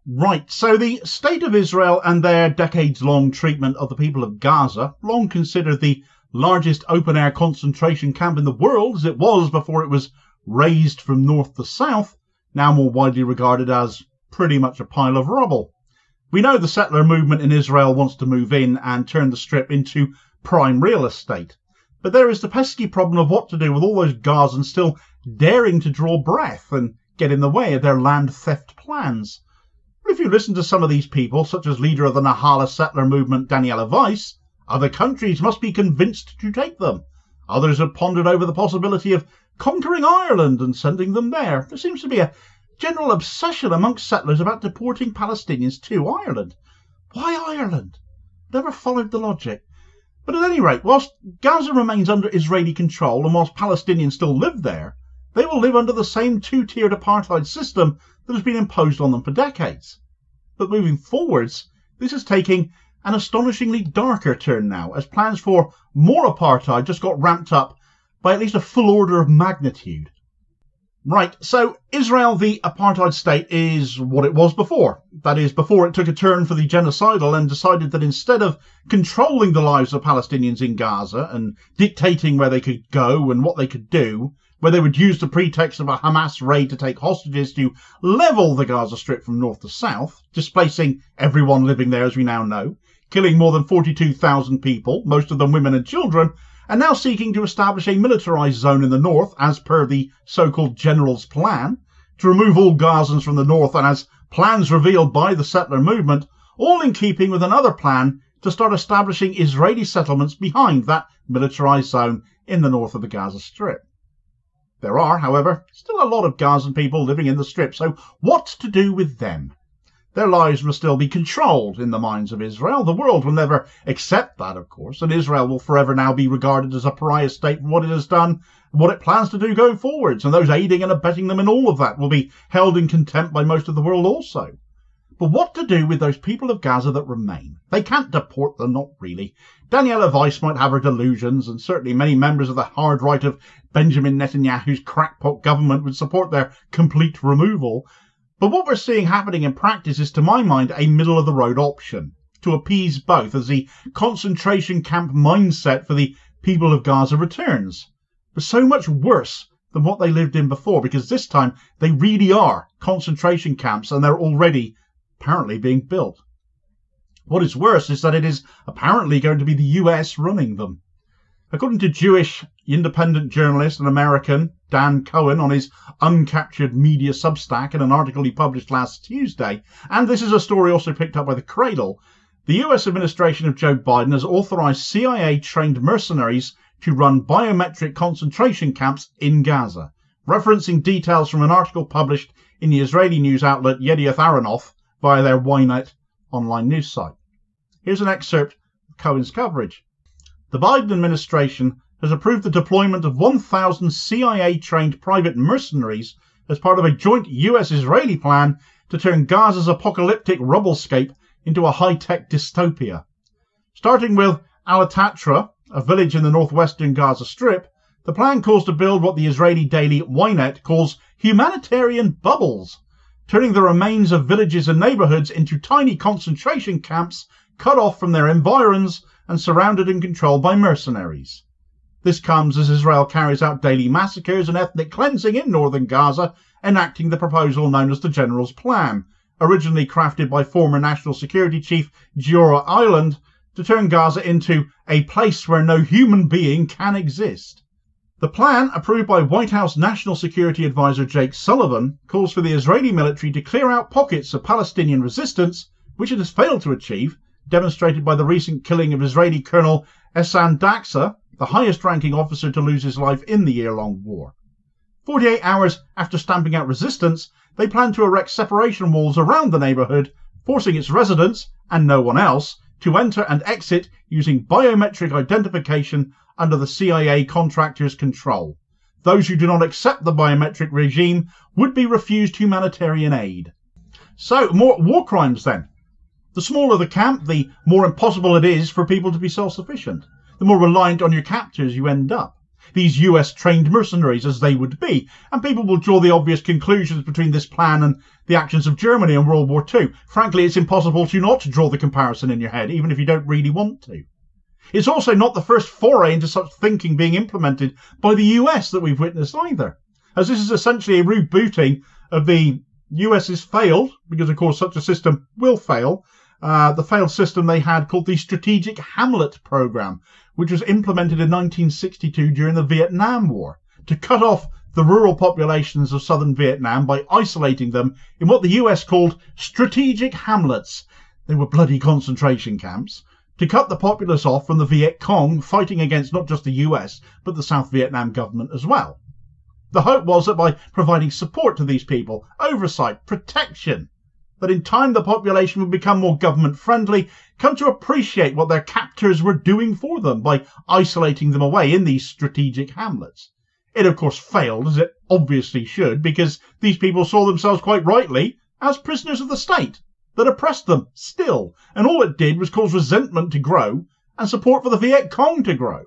Right, so the State of Israel and their decades-long treatment of the people of Gaza, long considered the largest open-air concentration camp in the world, as it was before it was razed from north to south, now more widely regarded as pretty much a pile of rubble. We know the settler movement in Israel wants to move in and turn the strip into prime real estate. But there is the pesky problem of what to do with all those Gazans still daring to draw breath and get in the way of their land theft plans. But if you listen to some of these people, such as leader of the Nahala settler movement Daniella Weiss, other countries must be convinced to take them. Others have pondered over the possibility of conquering Ireland and sending them there. There seems to be a general obsession amongst settlers about deporting Palestinians to Ireland. Why Ireland? Never followed the logic. But at any rate, whilst Gaza remains under Israeli control and whilst Palestinians still live there, they will live under the same two-tiered apartheid system that has been imposed on them for decades. But moving forwards, this is taking an astonishingly darker turn now, as plans for more apartheid just got ramped up by at least a full order of magnitude. Right, so Israel, the apartheid state, is what it was before. That is, before it took a turn for the genocidal and decided that instead of controlling the lives of Palestinians in Gaza and dictating where they could go and what they could do, where they would use the pretext of a Hamas raid to take hostages to level the Gaza Strip from north to south, displacing everyone living there as we now know, killing more than 42,000 people, most of them women and children, and now seeking to establish a militarised zone in the north, as per the so-called General's Plan, to remove all Gazans from the north and as plans revealed by the settler movement, all in keeping with another plan to start establishing Israeli settlements behind that militarised zone in the north of the Gaza Strip. There are, however, still a lot of Gazan people living in the Strip, so what to do with them? Their lives must still be controlled in the minds of Israel. The world will never accept that, of course, and Israel will forever now be regarded as a pariah state for what it has done and what it plans to do going forwards, and those aiding and abetting them in all of that will be held in contempt by most of the world also. But what to do with those people of Gaza that remain? They can't deport them, not really. Daniella Weiss might have her delusions, and certainly many members of the hard right of Benjamin Netanyahu's crackpot government would support their complete removal. But what we're seeing happening in practice is, to my mind, a middle-of-the-road option, to appease both as the concentration camp mindset for the people of Gaza returns. But so much worse than what they lived in before, because this time they really are concentration camps and they're already apparently being built. What is worse is that it is apparently going to be the US running them. According to Jewish independent journalist and American Dan Cohen on his Uncaptured Media Substack in an article he published last Tuesday, and this is a story also picked up by The Cradle, the US administration of Joe Biden has authorized CIA-trained mercenaries to run biometric concentration camps in Gaza, referencing details from an article published in the Israeli news outlet Yedioth Ahronoth via their Ynet online news site. Here's an excerpt of Cohen's coverage. The Biden administration has approved the deployment of 1,000 CIA-trained private mercenaries as part of a joint US-Israeli plan to turn Gaza's apocalyptic rubblescape into a high-tech dystopia. Starting with Al-Tatra, a village in the northwestern Gaza Strip, the plan calls to build what the Israeli daily Ynet calls humanitarian bubbles, turning the remains of villages and neighbourhoods into tiny concentration camps cut off from their environs and surrounded and controlled by mercenaries. This comes as Israel carries out daily massacres and ethnic cleansing in northern Gaza, enacting the proposal known as the General's Plan, originally crafted by former National Security Chief Giora Eiland to turn Gaza into a place where no human being can exist. The plan, approved by White House National Security Advisor Jake Sullivan, calls for the Israeli military to clear out pockets of Palestinian resistance, which it has failed to achieve, demonstrated by the recent killing of Israeli Colonel Ehsan Daksa, the highest-ranking officer to lose his life in the year-long war. 48 hours after stamping out resistance, they plan to erect separation walls around the neighbourhood, forcing its residents, and no one else, to enter and exit using biometric identification under the CIA contractors' control. Those who do not accept the biometric regime would be refused humanitarian aid. So, more war crimes then. The smaller the camp, the more impossible it is for people to be self-sufficient. The more reliant on your captors you end up. these US-trained mercenaries as they would be. And people will draw the obvious conclusions between this plan and the actions of Germany in World War II. Frankly, it's impossible to not draw the comparison in your head, even if you don't really want to. It's also not the first foray into such thinking being implemented by the US that we've witnessed either, as this is essentially a rebooting of the US's failed, because of course such a system will fail, the failed system they had called the Strategic Hamlet Program, which was implemented in 1962 during the Vietnam War to cut off the rural populations of southern Vietnam by isolating them in what the US called strategic hamlets. They were bloody concentration camps, to cut the populace off from the Viet Cong fighting against not just the US, but the South Vietnam government as well. The hope was that by providing support to these people, oversight, protection, that in time the population would become more government friendly, come to appreciate what their captors were doing for them by isolating them away in these strategic hamlets. It of course failed, as it obviously should, because these people saw themselves quite rightly as prisoners of the state that oppressed them still, and all it did was cause resentment to grow and support for the Viet Cong to grow.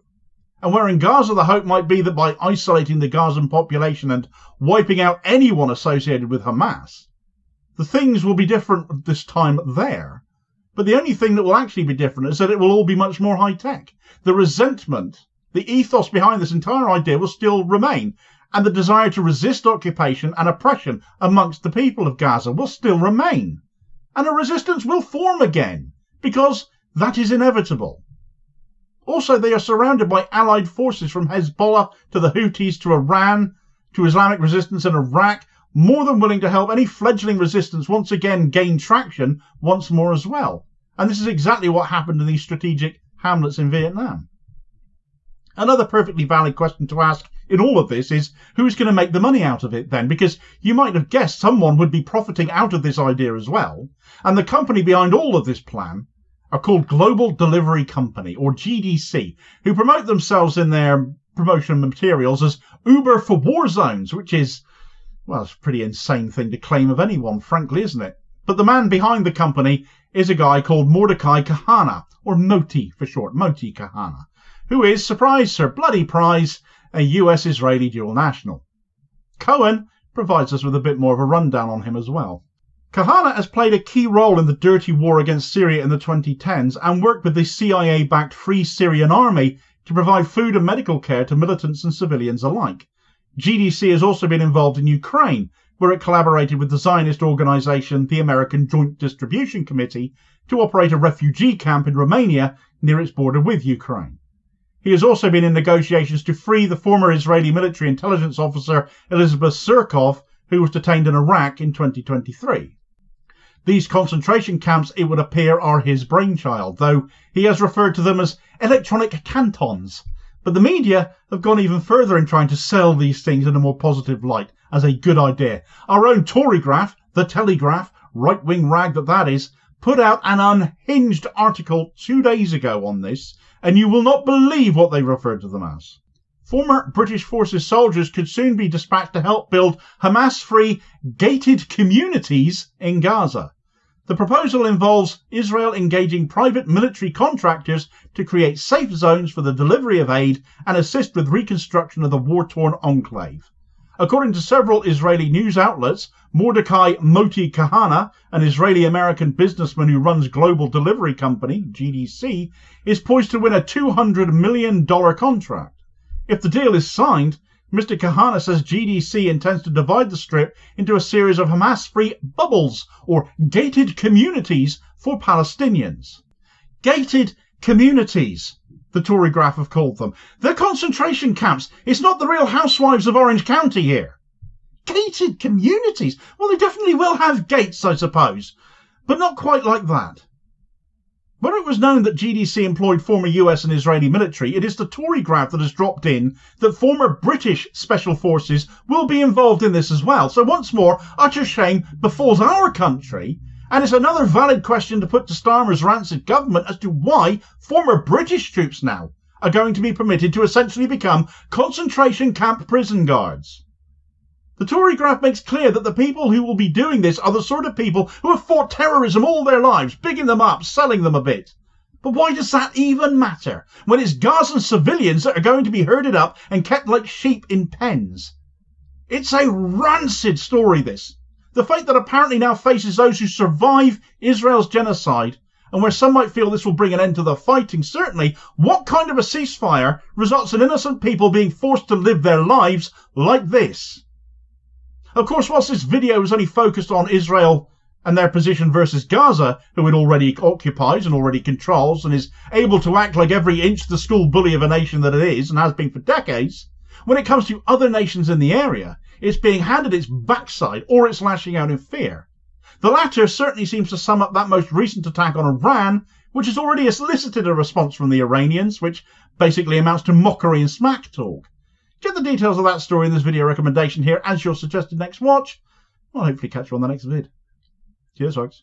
And where in Gaza the hope might be that by isolating the Gazan population and wiping out anyone associated with Hamas, the things will be different this time there. But the only thing that will actually be different is that it will all be much more high-tech. The resentment, the ethos behind this entire idea will still remain, and the desire to resist occupation and oppression amongst the people of Gaza will still remain. And a resistance will form again, because that is inevitable. Also, they are surrounded by allied forces from Hezbollah to the Houthis to Iran to Islamic resistance in Iraq, more than willing to help any fledgling resistance once again gain traction once more as well. And this is exactly what happened in these strategic hamlets in Vietnam. Another perfectly valid question to ask in all of this is, who's going to make the money out of it then? Because you might have guessed someone would be profiting out of this idea as well. And the company behind all of this plan are called Global Delivery Company, or GDC, who promote themselves in their promotional materials as Uber for war zones, which is, well, it's a pretty insane thing to claim of anyone, frankly, isn't it? But the man behind the company is a guy called Mordecai Kahana, or Moti for short, Moti Kahana, who is, surprise sir, bloody prize, a US-Israeli dual national. Cohen provides us with a bit more of a rundown on him as well. Kahana has played a key role in the dirty war against Syria in the 2010s and worked with the CIA-backed Free Syrian Army to provide food and medical care to militants and civilians alike. GDC has also been involved in Ukraine, where it collaborated with the Zionist organisation, the American Joint Distribution Committee, to operate a refugee camp in Romania near its border with Ukraine. He has also been in negotiations to free the former Israeli military intelligence officer Elizabeth Surkov, who was detained in Iraq in 2023. These concentration camps, it would appear, are his brainchild, though he has referred to them as electronic cantons. But the media have gone even further in trying to sell these things in a more positive light, as a good idea. Our own Torygraph, the Telegraph, right-wing rag that is, put out an unhinged article 2 days ago on this, and you will not believe what they referred to them as. Former British Forces soldiers could soon be dispatched to help build Hamas-free gated communities in Gaza. The proposal involves Israel engaging private military contractors to create safe zones for the delivery of aid and assist with reconstruction of the war-torn enclave. According to several Israeli news outlets, Mordecai Moti Kahana, an Israeli-American businessman who runs Global Delivery Company, GDC, is poised to win a $200 million contract. If the deal is signed, Mr. Kahana says GDC intends to divide the strip into a series of Hamas-free bubbles, or gated communities, for Palestinians. Gated communities, the Torygraph have called them. They're concentration camps. It's not the Real Housewives of Orange County here. Gated communities? Well, they definitely will have gates, I suppose, but not quite like that. When it was known that GDC employed former US and Israeli military, it is the Torygraph that has dropped in that former British Special Forces will be involved in this as well. So once more, utter shame befalls our country, and it's another valid question to put to Starmer's rancid government as to why former British troops now are going to be permitted to essentially become concentration camp prison guards. The Torygraph makes clear that the people who will be doing this are the sort of people who have fought terrorism all their lives, bigging them up, selling them a bit. But why does that even matter when it's Gazan civilians that are going to be herded up and kept like sheep in pens? It's a rancid story, this. The fate that apparently now faces those who survive Israel's genocide, and where some might feel this will bring an end to the fighting, certainly, what kind of a ceasefire results in innocent people being forced to live their lives like this? Of course, whilst this video is only focused on Israel and their position versus Gaza, who it already occupies and already controls and is able to act like every inch the school bully of a nation that it is and has been for decades, when it comes to other nations in the area, it's being handed its backside or it's lashing out in fear. The latter certainly seems to sum up that most recent attack on Iran, which has already elicited a response from the Iranians, which basically amounts to mockery and smack talk. Get the details of that story in this video recommendation here as your suggested next watch. I'll hopefully catch you on the next vid. Cheers, folks.